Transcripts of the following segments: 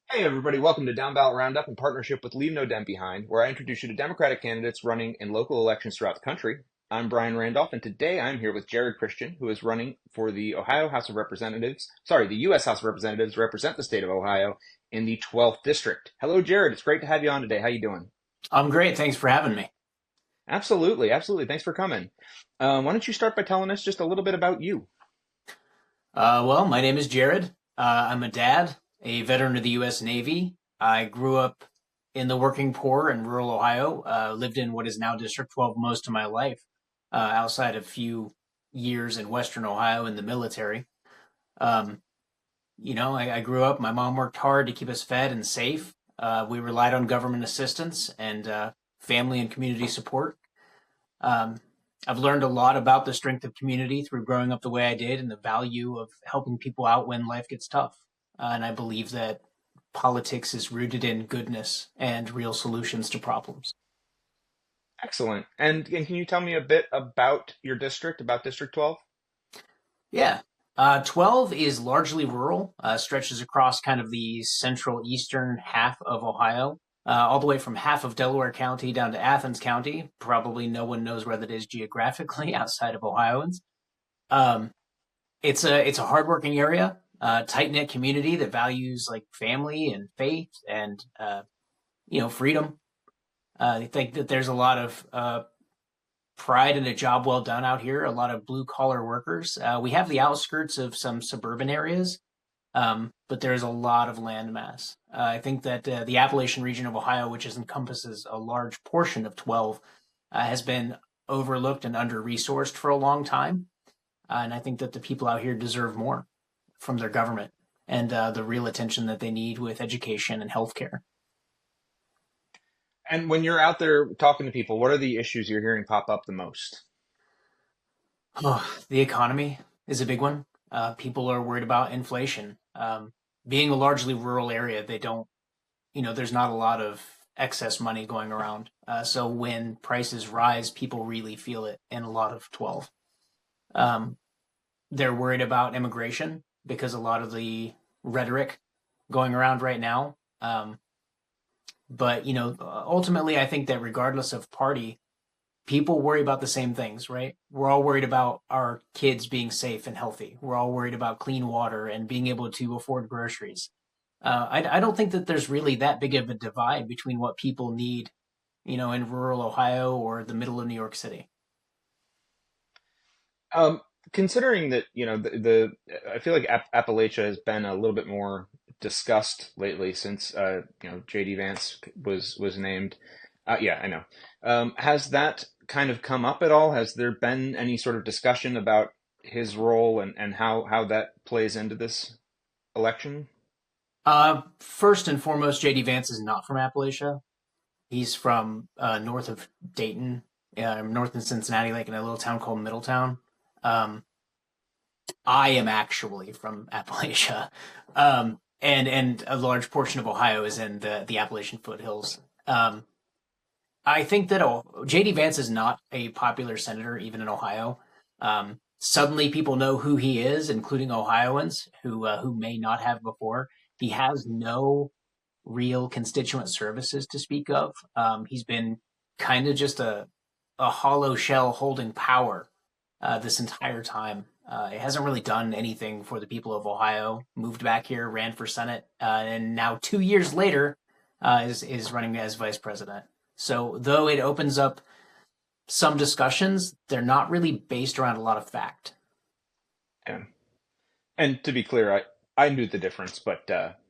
Hey everybody, welcome to Downballot Roundup in partnership with Leave No Dem Behind, where I introduce you to Democratic candidates running in local elections throughout the country. I'm Brian Randolph, and today I'm here with Jerrad Christian, who is running for the Ohio House of Representatives, sorry, the U.S. House of Representatives to represent the state of Ohio in the 12th District. Hello, Jerrad. It's great to have you on today. How you doing? I'm great. Thanks for having me. Absolutely, absolutely. Thanks for coming. Why don't you start by telling us just a little bit about you? Well, my name is Jerrad. I'm a dad, a veteran of the U.S. Navy. I grew up in the working poor in rural Ohio, lived in what is now District 12 most of my life, outside a few years in Western Ohio in the military. Um, I grew up, my mom worked hard to keep us fed and safe. We relied on government assistance and family and community support. Um, I've learned a lot about the strength of community through growing up the way I did and the value of helping people out when life gets tough. And I believe that politics is rooted in goodness and real solutions to problems. Excellent. And can you tell me a bit about your district, about District 12? Yeah. 12 is largely rural, stretches across kind of the central eastern half of Ohio, all the way from half of Delaware County down to Athens County. Probably no one knows where that is geographically outside of Ohioans. Um, it's a hardworking area, tight knit community that values like family and faith and freedom. I think that there's a lot of pride in a job well done out here. A lot of blue collar workers. We have the outskirts of some suburban areas, but there's a lot of land mass. I think that the Appalachian region of Ohio, which encompasses a large portion of 12, has been overlooked and under resourced for a long time. And I think that the people out here deserve more from their government and the real attention that they need with education and healthcare. And when you're out there talking to people, what are the issues you're hearing pop up the most? Oh, the economy is a big one. People are worried about inflation. Being a largely rural area, they don't, there's not a lot of excess money going around. So when prices rise, people really feel it in a lot of 12. Um, they're worried about immigration because a lot of the rhetoric going around right now. But ultimately, I think that regardless of party, people worry about the same things, right? We're all worried about our kids being safe and healthy. We're all worried about clean water and being able to afford groceries. I don't think that there's really that big of a divide between what people need, in rural Ohio or the middle of New York City. Um, Considering that, I feel like Appalachia has been a little bit more discussed lately since, JD Vance was named. Yeah, I know. Has that kind of come up at all? Has there been any sort of discussion about his role and how that plays into this election? First and foremost, JD Vance is not from Appalachia. He's from north of Dayton, north in Cincinnati, like in a little town called Middletown. Um, I am actually from Appalachia, and a large portion of Ohio is in the Appalachian foothills. I think that JD Vance is not a popular senator even in Ohio. Suddenly, people know who he is, including Ohioans who may not have before. He has no real constituent services to speak of. He's been kind of just a hollow shell holding power this entire time. It hasn't really done anything for the people of Ohio. Moved back here, ran for Senate, and now 2 years later is running as vice president. So though it opens up some discussions, they're not really based around a lot of fact. Yeah. And to be clear, I knew the difference, but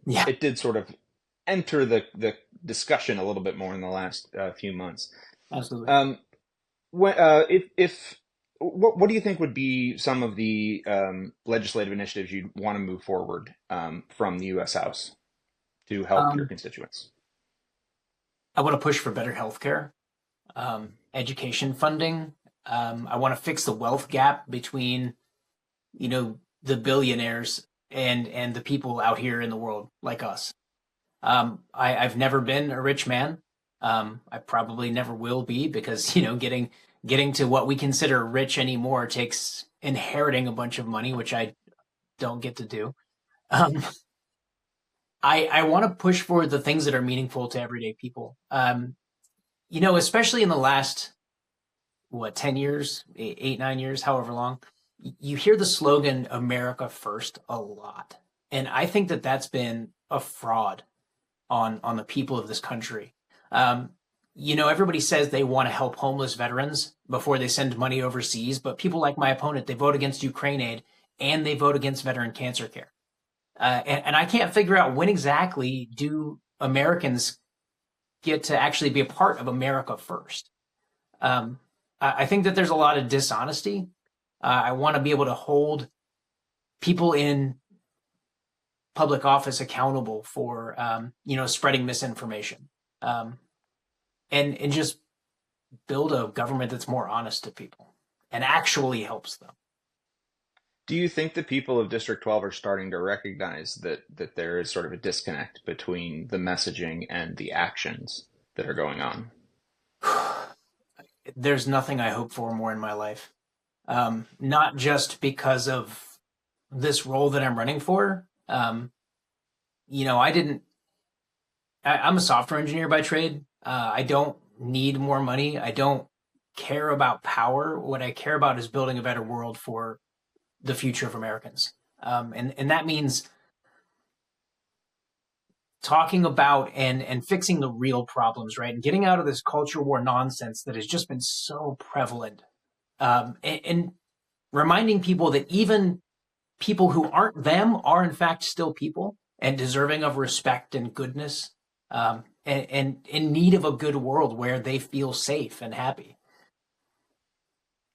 Yeah, it did sort of enter the discussion a little bit more in the last few months. absolutely. Um, if what do you think would be some of the legislative initiatives you'd want to move forward from the U.S. House to help your Um, constituents? I want to push for better healthcare, education funding. I want to fix the wealth gap between the billionaires and the people out here in the world like us. I've never been a rich man. I probably never will be because getting to what we consider rich anymore takes inheriting a bunch of money, which I don't get to do. Um, I want to push for the things that are meaningful to everyday people. Especially in the last, 10 years, 8, 9 years, however long, you hear the slogan America First a lot. And I think that that's been a fraud on the people of this country. Um, everybody says they want to help homeless veterans before they send money overseas, but people like my opponent, they vote against Ukraine aid and they vote against veteran cancer care. And I can't figure out when exactly do Americans get to actually be a part of America First. Um, I think that there's a lot of dishonesty. I want to be able to hold people in public office accountable for, spreading misinformation, um, and just build a government that's more honest to people and actually helps them. Do you think the people of District 12 are starting to recognize that there is sort of a disconnect between the messaging and the actions that are going on? There's nothing I hope for more in my life. Not just because of this role that I'm running for. I didn't. I'm a software engineer by trade. I don't need more money. I don't care about power. What I care about is building a better world for the future of Americans. And that means talking about and fixing the real problems, right? And getting out of this culture war nonsense that has just been so prevalent. And reminding people that even people who aren't them are in fact still people and deserving of respect and goodness, and in need of a good world where they feel safe and happy.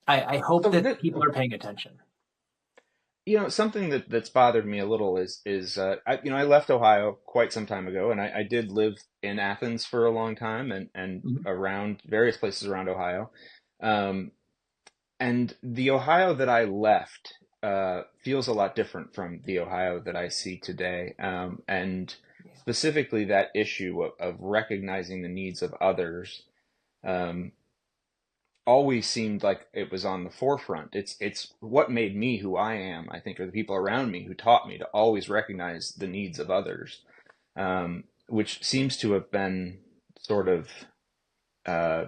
I hope So that that, people are paying attention. something that's bothered me a little I left Ohio quite some time ago, and I did live in Athens for a long time and Mhm. around various places around Ohio. Um, and the Ohio that I left feels a lot different from the Ohio that I see today. And specifically that issue of recognizing the needs of others. Um, always seemed like it was on the forefront. It's what made me who I am, I think, are the people around me who taught me to always recognize the needs of others, which seems to have been sort of uh,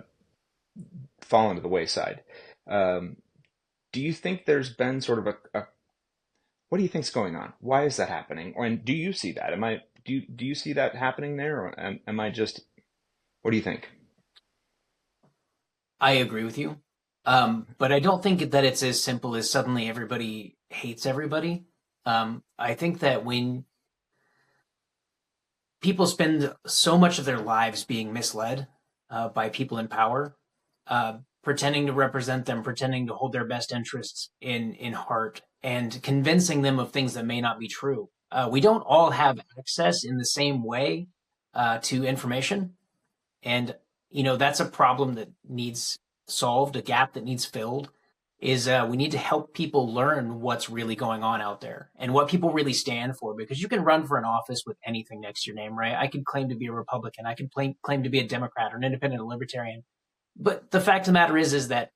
fallen to the wayside. Um, do you think there's been sort of a what do you think's going on? Why is that happening? And do you see that? Do you see that happening there, or am I just? What do you think? I agree with you. But I don't think that it's as simple as suddenly everybody hates everybody. I think that when people spend so much of their lives being misled by people in power, pretending to represent them, pretending to hold their best interests in heart, and convincing them of things that may not be true. We don't all have access in the same way to information, and that's a problem that needs solved, a gap that needs filled. Is we need to help people learn what's really going on out there and what people really stand for, because you can run for an office with anything next to your name, right? I could claim to be a Republican, I could claim to be a Democrat or an independent or libertarian, but the fact of the matter is that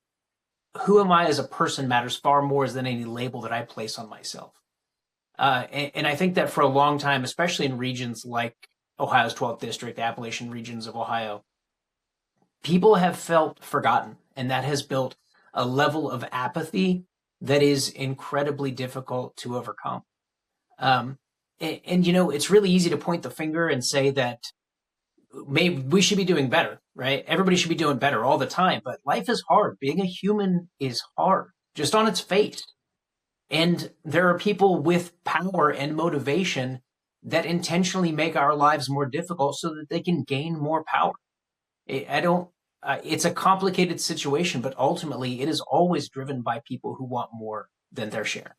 who am I as a person matters far more than any label that I place on myself. And I think that for a long time, especially in regions like Ohio's 12th district, the Appalachian regions of Ohio, people have felt forgotten, and that has built a level of apathy that is incredibly difficult to overcome. Um, it's really easy to point the finger and say that maybe we should be doing better, right? Everybody should be doing better all the time, but life is hard. Being a human is hard, just on its face. And there are people with power and motivation that intentionally make our lives more difficult so that they can gain more power. I don't. It's a complicated situation, but ultimately, it is always driven by people who want more than their share.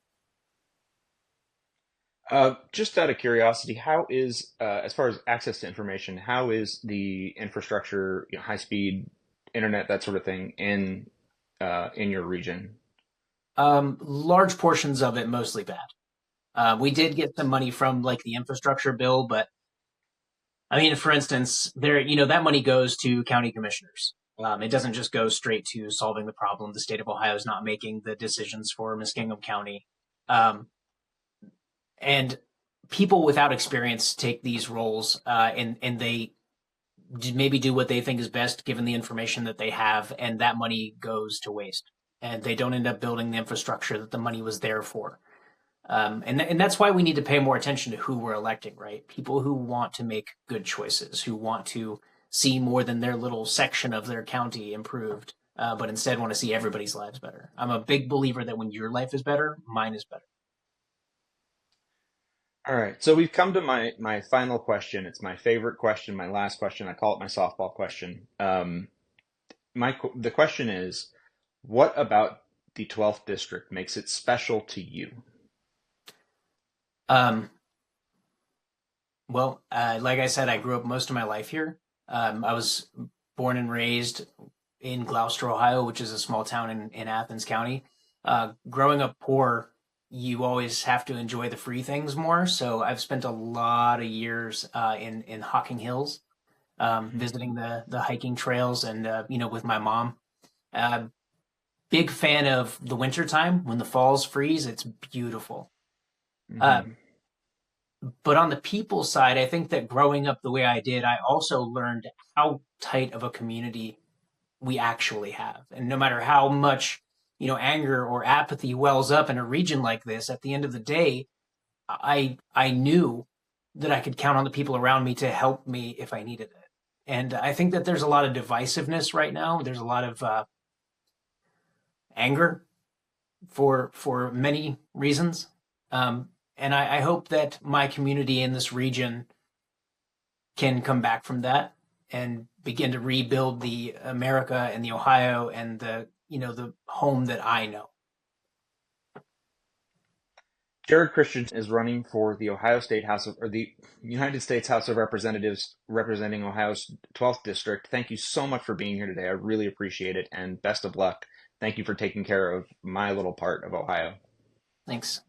Just out of curiosity, how is, as far as access to information, how is the infrastructure, high speed internet, that sort of thing, in your region? Large portions of it mostly bad. We did get some money from like the infrastructure bill, but I mean, for instance, that money goes to county commissioners. It doesn't just go straight to solving the problem. The state of Ohio is not making the decisions for Muskingum County. Um, and people without experience take these roles, and they maybe do what they think is best given the information that they have, and that money goes to waste, and they don't end up building the infrastructure that the money was there for. And that's why we need to pay more attention to who we're electing, right? People who want to make good choices, who want to see more than their little section of their county improved, but instead want to see everybody's lives better. I'm a big believer that when your life is better, mine is better. All right. So we've come to my final question. It's my favorite question, my last question. I call it my softball question. The question is, what about the 12th district makes it special to you? Um, like I said, I grew up most of my life here. I was born and raised in Gloucester, Ohio, which is a small town in Athens County. Growing up poor, you always have to enjoy the free things more. So I've spent a lot of years in Hocking Hills, visiting the hiking trails, and with my mom. Uh, Big fan of the winter time when the falls freeze. It's beautiful. Uh, Hmm. but on the people side, I think that growing up the way I did, I also learned how tight of a community we actually have. And no matter how much, anger or apathy wells up in a region like this, at the end of the day, I knew that I could count on the people around me to help me if I needed it. And I think that there's a lot of divisiveness right now. There's a lot of anger for many reasons. And I hope that my community in this region can come back from that and begin to rebuild the America and the Ohio and the home that I know. Jerrad Christian is running for the Ohio State House of, or the United States House of Representatives representing Ohio's 12th district. Thank you so much for being here today. I really appreciate it, and best of luck. Thank you for taking care of my little part of Ohio. Thanks.